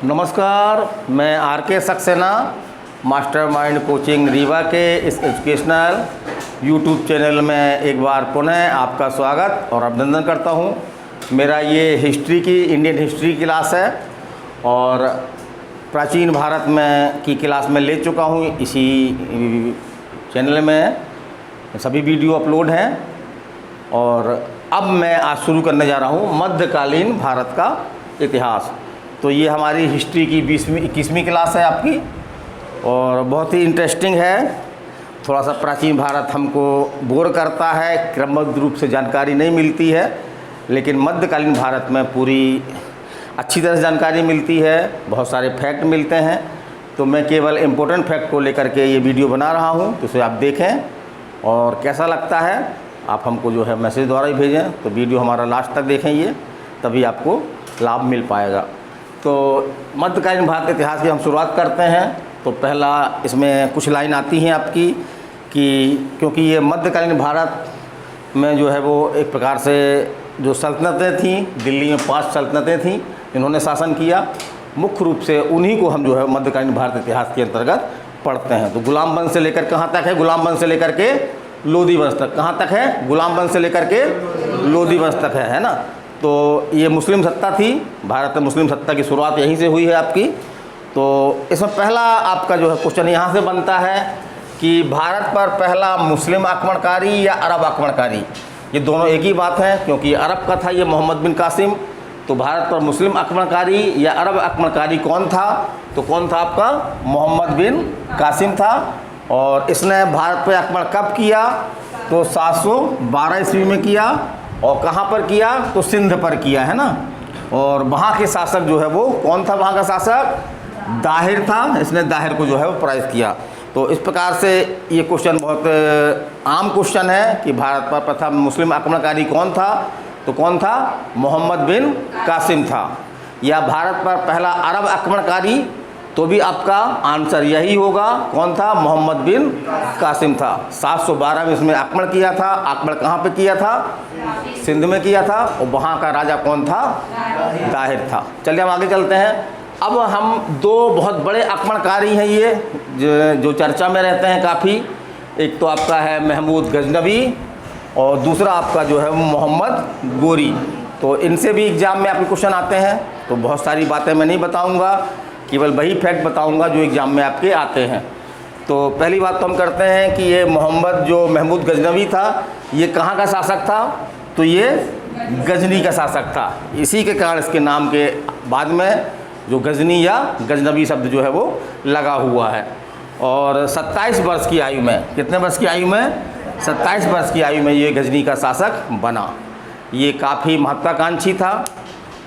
नमस्कार, मैं आर के सक्सेना मास्टरमाइंड कोचिंग रीवा के इस एजुकेशनल यूट्यूब चैनल में एक बार पुनः आपका स्वागत और अभिनंदन करता हूं। मेरा ये हिस्ट्री की इंडियन हिस्ट्री क्लास है और प्राचीन भारत में की क्लास में ले चुका हूं। इसी चैनल में सभी वीडियो अपलोड हैं और अब मैं आज शुरू करने जा रहा हूं मध्यकालीन भारत का इतिहास। तो ये हमारी हिस्ट्री की 21वीं क्लास है आपकी और बहुत ही इंटरेस्टिंग है। थोड़ा सा प्राचीन भारत हमको बोर करता है, क्रमबद्ध रूप से जानकारी नहीं मिलती है, लेकिन मध्यकालीन भारत में पूरी अच्छी तरह से जानकारी मिलती है, बहुत सारे फैक्ट मिलते हैं। तो मैं केवल इम्पोर्टेंट फैक्ट को लेकर के ये वीडियो बना रहा हूँ, तो इसे आप देखें और कैसा लगता है आप हमको जो है मैसेज द्वारा ही भेजें। तो वीडियो हमारा लास्ट तक देखें, ये तभी आपको लाभ मिल पाएगा। तो मध्यकालीन भारत के इतिहास की हम शुरुआत करते हैं। तो पहला इसमें कुछ लाइन आती हैं आपकी कि क्योंकि ये मध्यकालीन भारत में जो है वो एक प्रकार से जो सल्तनतें थीं, दिल्ली में 5 सल्तनतें थीं इन्होंने शासन किया। मुख्य रूप से उन्हीं को हम जो है मध्यकालीन भारत इतिहास के अंतर्गत पढ़ते हैं। तो गुलाम वंश से लेकर कहाँ तक है? गुलाम वंश से लेकर के लोधी वंश तक। कहाँ तक है? गुलाम वंश से लेकर के लोधी वंश तक है ना। तो ये मुस्लिम सत्ता थी, भारत में मुस्लिम सत्ता की शुरुआत यहीं से हुई है आपकी। तो इसमें पहला आपका जो है क्वेश्चन यहाँ से बनता है कि भारत पर पहला मुस्लिम आक्रमणकारी या अरब आक्रमणकारी? ये दोनों एक ही बात है, क्योंकि अरब का था ये मोहम्मद बिन कासिम। तो भारत पर मुस्लिम आक्रमणकारी या अरब आक्रमणकारी कौन था? तो कौन था आपका? मोहम्मद बिन कासिम था। और इसने भारत पर आक्रमण कब किया? तो 712 ईस्वी में किया। और कहाँ पर किया? तो सिंध पर किया, है ना। और वहाँ के शासक जो है वो कौन था? वहाँ का शासक दाहिर था। इसने दाहिर को जो है वो पराजित किया। तो इस प्रकार से ये क्वेश्चन बहुत आम क्वेश्चन है कि भारत पर प्रथम मुस्लिम आक्रमणकारी कौन था? तो कौन था? मोहम्मद बिन कासिम था। या भारत पर पहला अरब आक्रमणकारी? तो भी आपका आंसर यही होगा, कौन था? मोहम्मद बिन कासिम था। 712 में इसमें आक्रमण किया था। आक्रमण कहाँ पे किया था? सिंध में किया था। और वहाँ का राजा कौन था? दाहिर था। चलिए हम आगे चलते हैं। अब हम दो बहुत बड़े आक्रमणकारी हैं ये जो चर्चा में रहते हैं काफ़ी। एक तो आपका है महमूद गजनवी और दूसरा आपका जो है मोहम्मद गोरी। तो इनसे भी एग्ज़ाम में आपके क्वेश्चन आते हैं। तो बहुत सारी बातें मैं नहीं बताऊँगा, केवल वही फैक्ट बताऊंगा जो एग्ज़ाम में आपके आते हैं। तो पहली बात तो हम करते हैं कि ये मोहम्मद जो महमूद गजनवी था ये कहाँ का शासक था? तो ये गजनी का शासक था। इसी के कारण इसके नाम के बाद में जो गजनी या गजनवी शब्द जो है वो लगा हुआ है। और 27 वर्ष की आयु में, कितने वर्ष की आयु में? 27 वर्ष की आयु में ये गजनी का शासक बना। ये काफ़ी महत्वाकांक्षी था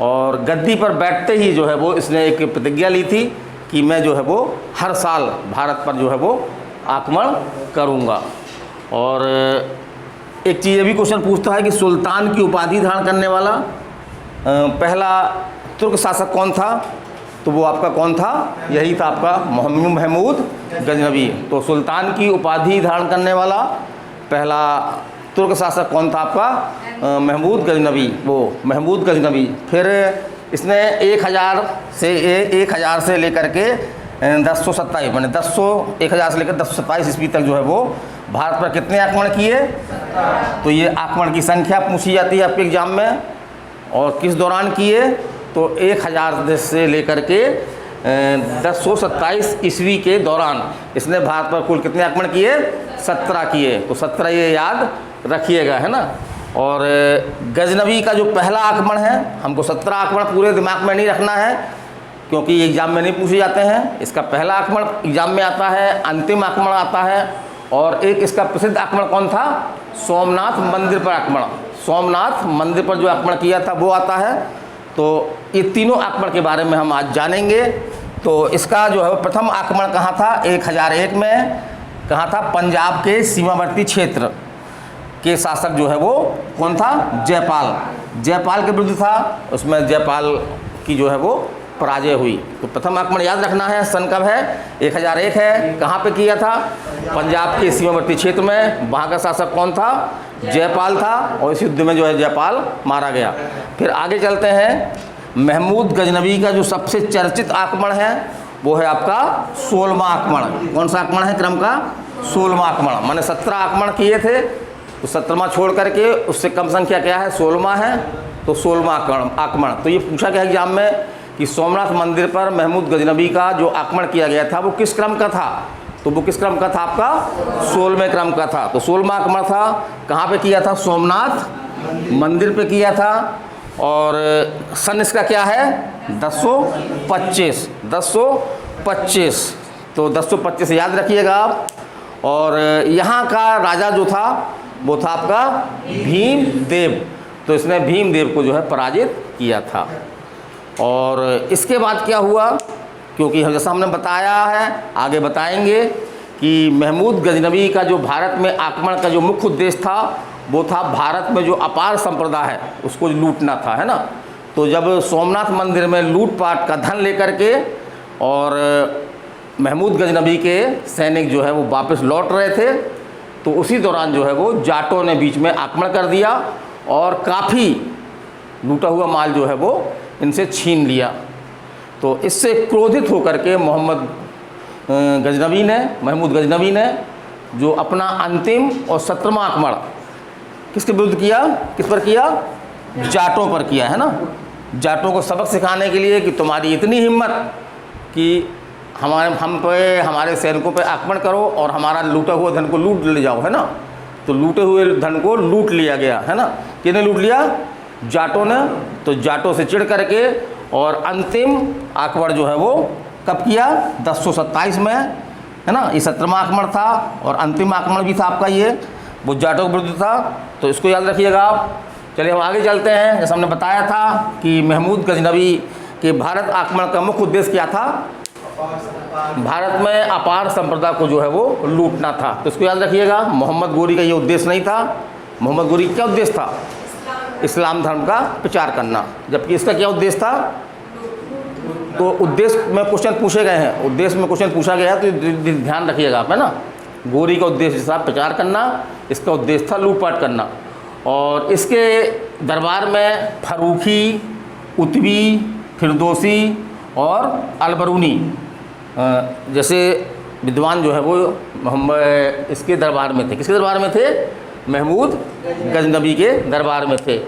और गद्दी पर बैठते ही जो है वो इसने एक प्रतिज्ञा ली थी कि मैं जो है वो हर साल भारत पर जो है वो आक्रमण करूँगा। और एक चीज़ ये भी क्वेश्चन पूछता है कि सुल्तान की उपाधि धारण करने वाला पहला तुर्क शासक कौन था? तो वो आपका कौन था? यही था आपका महमूद गजनवी। तो सुल्तान की उपाधि धारण करने वाला पहला तुर्क शासक कौन था आपका? महमूद गजनवी, वो महमूद गजनवी। फिर इसने 1000 से लेकर के 1027 मैंने 1000 से लेकर 1027 ईस्वी तक जो है वो भारत पर कितने आक्रमण किए? तो ये आक्रमण की संख्या पूछी जाती है आपके एग्जाम में। और किस दौरान किए? तो 1000 से लेकर के 1027 ईस्वी के दौरान इसने भारत पर कुल कितने आक्रमण किए? 17 किए। तो 17 ये याद रखिएगा, है ना। और गजनवी का जो पहला आक्रमण है, हमको 17 आक्रमण पूरे दिमाग में नहीं रखना है क्योंकि एग्जाम में नहीं पूछे जाते हैं। इसका पहला आक्रमण एग्जाम में आता है, अंतिम आक्रमण आता है। और एक इसका प्रसिद्ध आक्रमण कौन था? सोमनाथ मंदिर पर आक्रमण। सोमनाथ मंदिर पर जो आक्रमण किया था वो आता है। तो ये तीनों आक्रमण के बारे में हम आज जानेंगे। तो इसका जो है प्रथम आक्रमण कहाँ था? 1001 में कहाँ था? पंजाब के सीमावर्ती क्षेत्र के शासक जो है वो कौन था? जयपाल। जयपाल के विरुद्ध था, उसमें जयपाल की जो है वो पराजय हुई। तो प्रथम आक्रमण याद रखना है। सन कब है? 1001 है। कहाँ पे किया था? पंजाब के सीमावर्ती क्षेत्र में। वहाँ का शासक कौन था? जयपाल था। और इस युद्ध में जो है जयपाल मारा गया। फिर आगे चलते हैं। महमूद गजनवी का जो सबसे चर्चित आक्रमण है वो है आपका 16वां आक्रमण। कौन सा आक्रमण है क्रम का? 16वां आक्रमण। मैंने 17 आक्रमण किए थे, तो 17वां छोड़ करके उससे कम संख्या क्या है? 16वां है, तो 16वां आक्रमण। तो ये पूछा गया एग्जाम में कि सोमनाथ मंदिर पर महमूद गजनवी का जो आक्रमण किया गया था वो किस क्रम का था? तो वो किस क्रम का था? आपका 16वें क्रम का था। तो 16वां आक्रमण था, कहाँ पे किया था? सोमनाथ मंदिर पे किया था। और सन इसका क्या है? 1025। 1025, तो 1025 याद रखिएगा आप। और यहाँ का राजा जो था वो था आपका भीमदेव, तो इसने भीमदेव को जो है पराजित किया था। और इसके बाद क्या हुआ? क्योंकि जैसा हमने बताया है, आगे बताएंगे कि महमूद गजनवी का जो भारत में आक्रमण का जो मुख्य उद्देश्य था वो था भारत में जो अपार संप्रदाय है उसको लूटना था, है ना। तो जब सोमनाथ मंदिर में लूटपाट का धन लेकर के और महमूद गजनवी के सैनिक जो है वो वापस लौट रहे थे, तो उसी दौरान जो है वो जाटों ने बीच में आक्रमण कर दिया और काफ़ी लूटा हुआ माल जो है वो इनसे छीन लिया। तो इससे क्रोधित होकर के महमूद गजनवी ने जो अपना अंतिम और 17वां आक्रमण किसके विरुद्ध किया? किस पर किया? जाटों पर किया, है ना। जाटों को सबक सिखाने के लिए कि तुम्हारी इतनी हिम्मत कि हमारे सैनिकों पे आक्रमण करो और हमारा लूटा हुआ धन को लूट ले जाओ, है ना। तो लूटे हुए धन को लूट लिया गया, है ना। किसने लूट लिया? जाटों ने। तो जाटों से चिढ़ करके और अंतिम आक्रमण जो है वो कब किया? 1027 में, है ना। ये 17वां आक्रमण था और अंतिम आक्रमण भी था आपका ये, वो जाटों के विरुद्ध था। तो इसको याद रखिएगा आप। चलिए हम आगे चलते हैं। जैसे हमने बताया था कि महमूद गजनवी के भारत आक्रमण का मुख्य उद्देश्य क्या था? भारत में अपार संप्रदाय को जो है वो लूटना था। तो इसको याद रखिएगा। मोहम्मद गोरी का ये उद्देश्य नहीं था। मोहम्मद गोरी का क्या उद्देश्य था? इस्लाम धर्म का प्रचार करना। जबकि इसका क्या उद्देश्य था? तो उद्देश्य में क्वेश्चन पूछे गए हैं, उद्देश्य में क्वेश्चन पूछा गया है, तो ध्यान रखिएगा आप, है ना। गोरी का उद्देश्य था प्रचार करना, इसका उद्देश्य था लूटपाट करना। और इसके दरबार में फरूखी, उतवी, फिरदौसी और अलबरूनी जैसे विद्वान जो है वो इसके दरबार में थे। किसके दरबार में थे? महमूद गजनवी के दरबार में थे।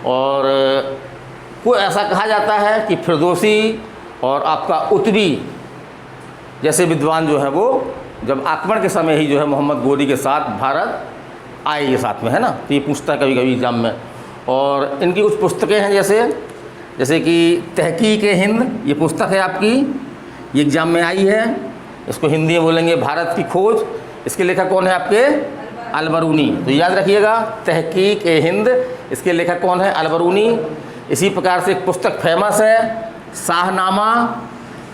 और कोई ऐसा कहा जाता है कि फिरदौसी और आपका उतवी जैसे विद्वान जो है वो जब आक्रमण के समय ही जो है मोहम्मद गोरी के साथ भारत आए ये साथ में, है ना। तो ये पूछता है कभी कभी एग्जाम में। और इनकी कुछ पुस्तकें हैं जैसे कि तहकीक-ए-हिंद, ये पुस्तक है आपकी, ये एग्जाम में आई है। इसको हिंदी में बोलेंगे भारत की खोज। इसके लेखक कौन है आपके? अलबरूनी। तो याद रखिएगा, तहकीक-ए-हिंद, इसके लेखक कौन है? अलबरूनी। इसी प्रकार से एक पुस्तक फेमस है शाहनामा,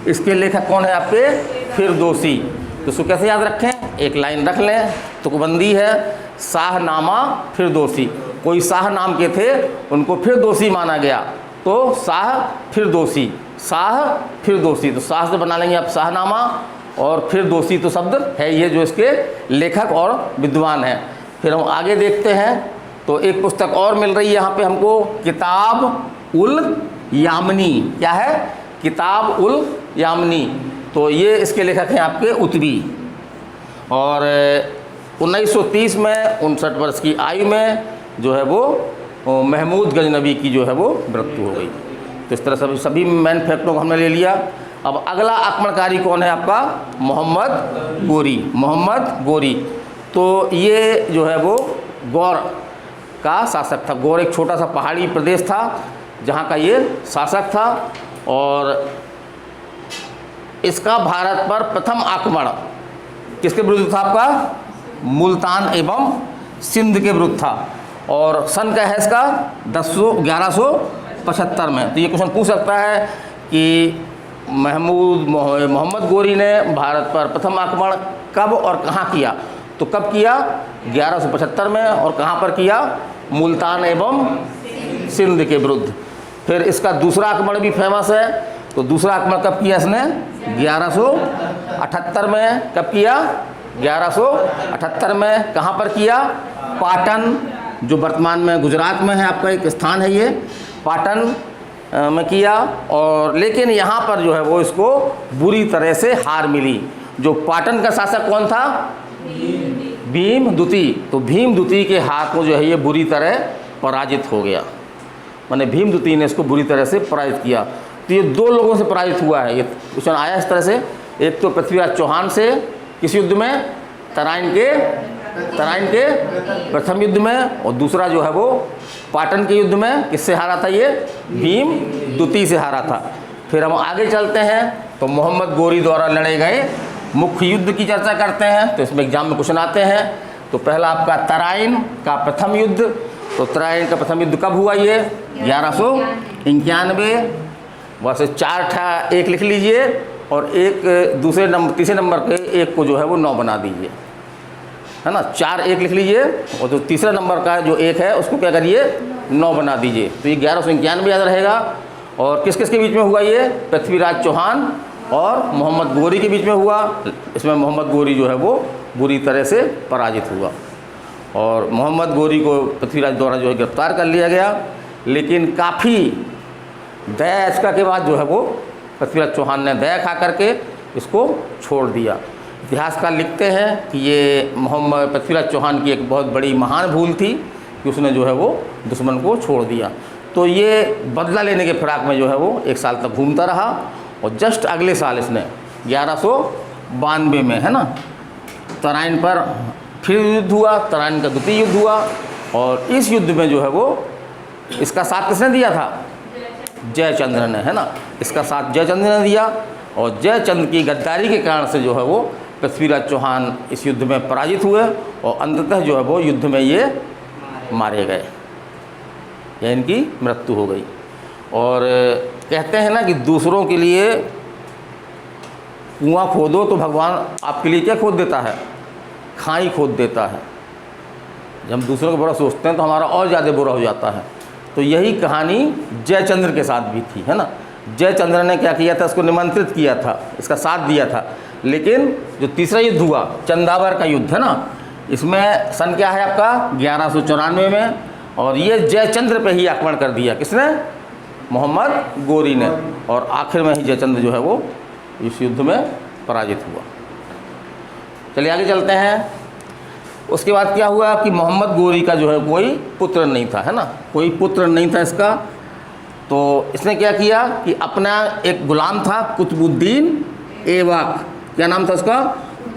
इसके लेखक कौन है आपके? फिरदौसी। तो इसको कैसे याद रखें? एक लाइन रख लें, तुकबंदी है, शाहनामा फिरदौसी। कोई शाह नाम के थे, उनको फिरदौसी माना गया, तो शाह फिरदौसी, शाह फिरदौसी। तो शाह से बना लेंगे आप शाहनामा, और फिरदौसी तो शब्द है ये जो इसके लेखक और विद्वान हैं। फिर हम आगे देखते हैं, तो एक पुस्तक और मिल रही है यहाँ पे हमको, किताब उल यामनी। क्या है? किताब उल यामनी। तो ये इसके लेखक हैं आपके उतवी। और 1930 में 59 वर्ष की आयु में जो है वो महमूद गजनवी की जो है वो मृत्यु हो गई। तो इस तरह सभी मेन फैक्टरों को हमने ले लिया। अब अगला आक्रमणकारी कौन है आपका? मोहम्मद गोरी। मोहम्मद गोरी, तो ये जो है वो गौर का शासक था। गौर एक छोटा सा पहाड़ी प्रदेश था जहाँ का ये शासक था। और इसका भारत पर प्रथम आक्रमण किसके विरुद्ध था आपका? मुल्तान एवं सिंध के विरुद्ध था। और सन का है इसका 1175 में। तो ये क्वेश्चन पूछ सकता है कि मोहम्मद गोरी ने भारत पर प्रथम आक्रमण कब और कहाँ किया? तो कब किया? 1175 में। और कहाँ पर किया? मुल्तान एवं सिंध के विरुद्ध। फिर इसका दूसरा आक्रमण भी फेमस है। तो दूसरा आक्रमण कब किया इसने? 1178 में। कब किया? 1178 में। कहाँ पर किया? पाटन, जो वर्तमान में गुजरात में है, आपका एक स्थान है ये पाटन। में किया, और लेकिन यहाँ पर जो है वो इसको बुरी तरह से हार मिली। जो पाटन का शासक कौन था? भीमद्वितीय। तो भीमद्वितीय के हाथ में जो है ये बुरी तरह पराजित हो गया, माने भीमद्वितीय ने इसको बुरी तरह से पराजित किया। तो ये दो लोगों से पराजित हुआ है। ये क्वेश्चन आया इस तरह से, एक तो पृथ्वीराज चौहान से किस युद्ध में? तराइन के प्रथम युद्ध में, और दूसरा जो है वो पाटन के युद्ध में किससे हारा था? ये भीमद्वितीय से हारा था। फिर हम आगे चलते हैं तो मोहम्मद गोरी द्वारा लड़े गए मुख्य युद्ध की चर्चा करते हैं। तो इसमें एग्जाम में क्वेश्चन आते हैं। तो पहला आपका तराइन का प्रथम युद्ध। तो तराइन का प्रथम युद्ध कब हुआ? ये 1191। वैसे 4 था, एक लिख लीजिए, और एक दूसरे नंबर तीसरे नंबर के एक को जो है वो 9 बना दीजिए, है ना। 4 1 लिख लीजिए, और जो तीसरा नंबर का जो एक है उसको क्या करिए? 9 बना दीजिए। तो ये 1191 याद रहेगा। और किस किस के बीच में हुआ? ये पृथ्वीराज चौहान और मोहम्मद गोरी के बीच में हुआ। इसमें मोहम्मद गोरी जो है वो बुरी तरह से पराजित हुआ, और मोहम्मद गोरी को पृथ्वीराज द्वारा जो है गिरफ्तार कर लिया गया। लेकिन काफ़ी दया याचिका के बाद जो है वो पृथ्वीराज चौहान ने दया खा करके इसको छोड़ दिया। इतिहासकार लिखते हैं कि ये मोहम्मद पृथ्वीराज चौहान की एक बहुत बड़ी महान भूल थी कि उसने जो है वो दुश्मन को छोड़ दिया। तो ये बदला लेने के फिराक में जो है वो 1 साल तक घूमता रहा, और जस्ट अगले साल इसने 1192 में, है ना, तराइन पर फिर युद्ध हुआ। तराइन का द्वितीय युद्ध हुआ, और इस युद्ध में जो है वो इसका साथ किसने दिया था? जयचंद्र ने, है ना। इसका साथ जयचंद्र ने दिया, और जयचंद्र की गद्दारी के कारण से जो है वो पृथ्वीराज चौहान इस युद्ध में पराजित हुए, और अंततः जो है वो युद्ध में ये मारे गए, या इनकी मृत्यु हो गई। और कहते हैं ना कि दूसरों के लिए कुआं खोदो तो भगवान आपके लिए क्या खोद देता है? खाई खोद देता है। जब हम दूसरों को बुरा सोचते हैं तो हमारा और ज़्यादा बुरा हो जाता है। तो यही कहानी जयचंद्र के साथ भी थी, है ना। जयचंद्र ने क्या किया था? इसको निमंत्रित किया था, इसका साथ दिया था। लेकिन जो तीसरा युद्ध हुआ, चंदावर का युद्ध, है ना, इसमें सन क्या है आपका? 1194 में। और ये जयचंद्र पे ही आक्रमण कर दिया। किसने? मोहम्मद गोरी ने। और आखिर में ही जयचंद्र जो है वो इस युद्ध में पराजित हुआ। चलिए आगे चलते हैं। उसके बाद क्या हुआ कि मोहम्मद गोरी का जो है कोई पुत्र नहीं था, है ना, कोई पुत्र नहीं था इसका। तो इसने क्या किया कि अपना एक गुलाम था कुतुबुद्दीन ऐबक, क्या नाम था उसका?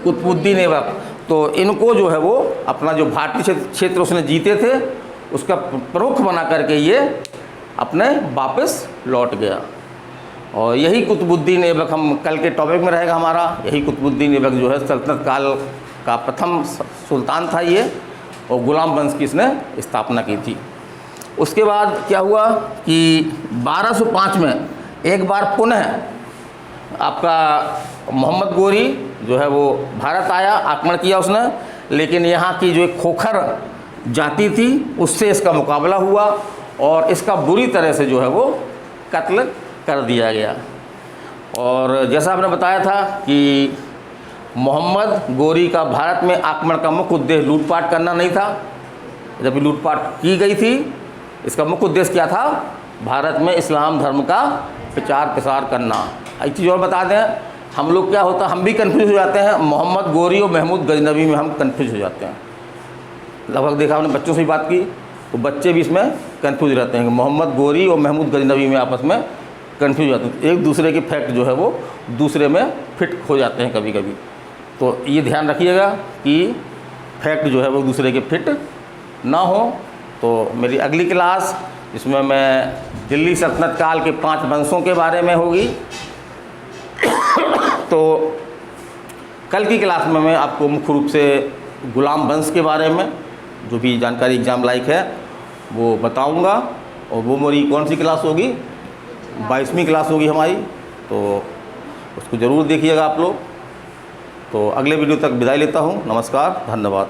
कुतुबुद्दीन ऐबक। तो इनको जो है वो अपना जो भारतीय क्षेत्र उसने जीते थे उसका प्रमुख बना करके ये अपने वापस लौट गया। और यही कुतुबुद्दीन ऐबक हम कल के टॉपिक में रहेगा हमारा। यही कुतुबुद्दीन ऐबक जो है सल्तनत काल का प्रथम सुल्तान था ये, और गुलाम वंश की इसने स्थापना की थी। उसके बाद क्या हुआ कि 1205 में एक बार पुनः आपका मोहम्मद गोरी जो है वो भारत आया, आक्रमण किया उसने। लेकिन यहाँ की जो एक खोखर जाति थी उससे इसका मुकाबला हुआ, और इसका बुरी तरह से जो है वो कत्ल कर दिया गया। और जैसा आपने बताया था कि मोहम्मद गोरी का भारत में आक्रमण का मुख्य उद्देश्य लूटपाट करना नहीं था। जब लूटपाट की गई थी, इसका मुख्य उद्देश्य क्या था? भारत में इस्लाम धर्म का प्रचार प्रसार करना। एक चीज़ और बता दें, हम लोग क्या होता, हम भी कन्फ्यूज हो जाते हैं। मोहम्मद गोरी और महमूद गजनबी में हम कन्फ्यूज हो जाते हैं। लगभग देखा आपने बच्चों से ही बात की तो बच्चे भी इसमें कन्फ्यूज रहते हैं कि मोहम्मद गोरी और महमूद गजनबी में आपस में कन्फ्यूज हो जाते हैं। एक दूसरे के फैक्ट जो है वो दूसरे में फिट हो जाते हैं कभी कभी। तो ये ध्यान रखिएगा कि फैक्ट जो है वो दूसरे के फिट ना हो। तो मेरी अगली क्लास इसमें मैं दिल्ली सल्तनत काल के 5 वंशों के बारे में होगी। तो कल की क्लास में मैं आपको मुख्य रूप से गुलाम वंश के बारे में जो भी जानकारी एग्ज़ाम लायक है वो बताऊंगा। और वो मेरी कौन सी क्लास होगी? 22वीं क्लास होगी हमारी। तो उसको ज़रूर देखिएगा आप लोग। तो अगले वीडियो तक विदाई लेता हूँ। नमस्कार, धन्यवाद।